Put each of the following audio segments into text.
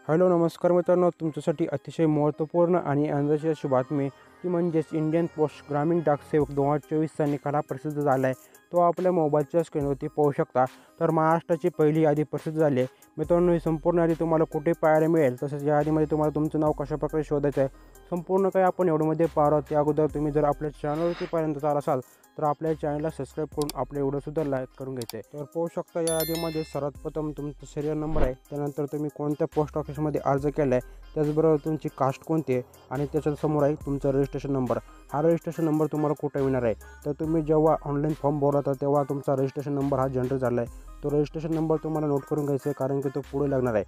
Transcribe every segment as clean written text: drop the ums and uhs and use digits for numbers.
Hello नमस्कार मित्रांनो, तुमच्यासाठी अतिशय महत्त्वपूर्ण आणि आनंदाची अशी बातमी ती म्हणजेच इंडियन पोस्ट ग्रामीण डाक सेवक 2024चा निकाल हा प्रसिद्ध झाला आहे. तो आपल्या मोबाईलच्या स्क्रीनवरती पाहू शकता. तर महाराष्ट्राची पहिली यादी प्रसिद्ध झाली आहे. मित्रांनो, ही संपूर्ण यादी तुम्हाला कुठे पाहायला मिळेल, तसेच या यादीमध्ये तुम्हाला तुमचं नाव कशाप्रकारे शोधायचं आहे, संपूर्ण काही आपण एवढ्यामध्ये पाहू. त्या अगोदर तुम्ही जर आपल्या चॅनलवरती पर्यंत आला असाल तर आपल्या चॅनलला सबस्क्राईब करून आपले व्हिडिओसुद्धा लाईक करून घ्यायचे आहे. तर पाहू शकता या यादीमध्ये सर्वात प्रथम तुमचा सिरियल नंबर आहे, त्यानंतर तुम्ही कोणत्या पोस्ट ऑफिसमध्ये अर्ज केला आहे, त्याचबरोबर तुमची कास्ट कोणती आहे आणि त्याच्यासमोर आहे तुमचा रजिस्ट्रेशन नंबर. हा रजिस्ट्रेशन नंबर तुम्हाला कुठे मिळणार आहे, तर तुम्ही जेव्हा ऑनलाईन फॉर्म भरवता तेव्हा तुमचा रजिस्ट्रेशन नंबर हा जनरेट झाला आहे. तो रजिस्ट्रेशन नंबर तुम्हाला नोट करून घ्यायचा आहे, कारण की तो पुढे लागणार आहे.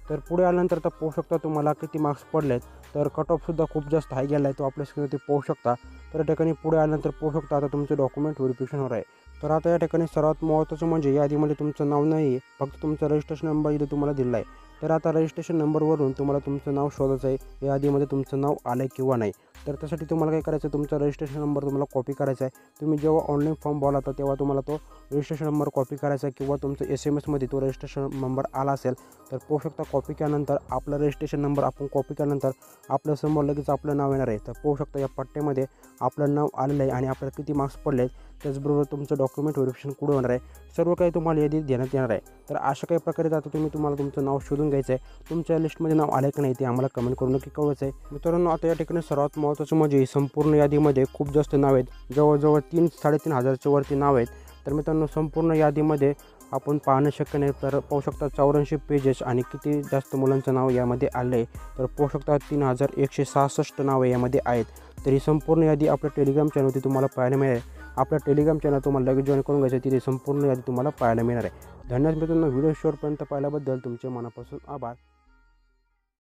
तर पुढे आल्यानंतर तर पाहू शकता तुम्हाला किती मार्क्स पडलेत. तर कट ऑफसुद्धा खूप जास्त हाय गेला आहे, तो आपल्या स्क्रीनवरती पाहू शकता. तर या ठिकाणी पुढे आल्यानंतर पाहू शकता आता तुमचे डॉक्युमेंट व्हेरिफिकेशन होणार आहे. तर आता या ठिकाणी सर्वात महत्त्वाचं म्हणजे यादीमध्ये तुमचं नाव नाही आहे, फक्त तुमचा रजिस्ट्रेशन नंबर इथे तुम्हाला दिला आहे. तर आता रजिस्ट्रेशन नंबरवरून तुम्हाला तुमचं नाव शोधायचं आहे, यादीमध्ये तुमचं नाव आलं आहे किंवा नाही. तर त्यासाठी तुम्हाला काय करायचं, तुमचा रजिस्ट्रेशन नंबर तुम्हाला कॉपी करायचा आहे. तुम्ही जेव्हा ऑनलाईन फॉर्म भरला तेव्हा तुम्हाला तो रजिस्ट्रेशन नंबर कॉपी करायचा आहे, किंवा तुमचं SMS-मध्ये तो रजिस्ट्रेशन नंबर आला असेल तर पाहू शकता कॉपी केल्यानंतर आपला रजिस्ट्रेशन नंबर आपण कॉपी केल्यानंतर आपल्यासमोर लगेच आपलं नाव येणार आहे. तर पाहू शकता या पट्ट्यामध्ये आपलं नाव आलेलं आहे आणि आपल्याला किती मार्क्स पडले आहेत, त्याचबरोबर तुमचं डॉक्युमेंट व्हेरिफिकेशन कुठे होणार आहे, सर्व काही तुम्हाला यादीत देण्यात येणार आहे. तर अशा काही प्रकारे आता तुम्हाला तुमचं नाव शोधून घ्यायचं आहे. तुमच्या लिस्टमध्ये नाव आलं की नाही ते आम्हाला कमेंट करून नक्की कळवायचं आहे. मित्रांनो, आता या ठिकाणी सर्वात महत्त्वाचं म्हणजे संपूर्ण यादीमध्ये खूप जास्त नाव आहेत, जवळजवळ 3-3.5 हजारच्या वरती नाव आहेत. तर मित्रांनो, संपूर्ण यादीमध्ये आपण पाहणं शक्य नाही. तर पाहू शकता 84 पेजेस आणि किती जास्त मुलांचं नाव यामध्ये आलं आहे. तर पाहू शकता 3166 नावं यामध्ये आहेत. तर ही संपूर्ण यादी आपल्या टेलिग्राम चॅनलवरती तुम्हाला पाहायला मिळेल. आपल्या टेलिग्राम चॅनल तुम्हाला लगेच जॉईन करून घ्यायचं, तिथे संपूर्ण यादी तुम्हाला पाहायला मिळणार आहे. धन्यवाद मित्रांनो, व्हिडिओ शेवटपर्यंत पाहिल्याबद्दल तुमचे मनापासून आभार.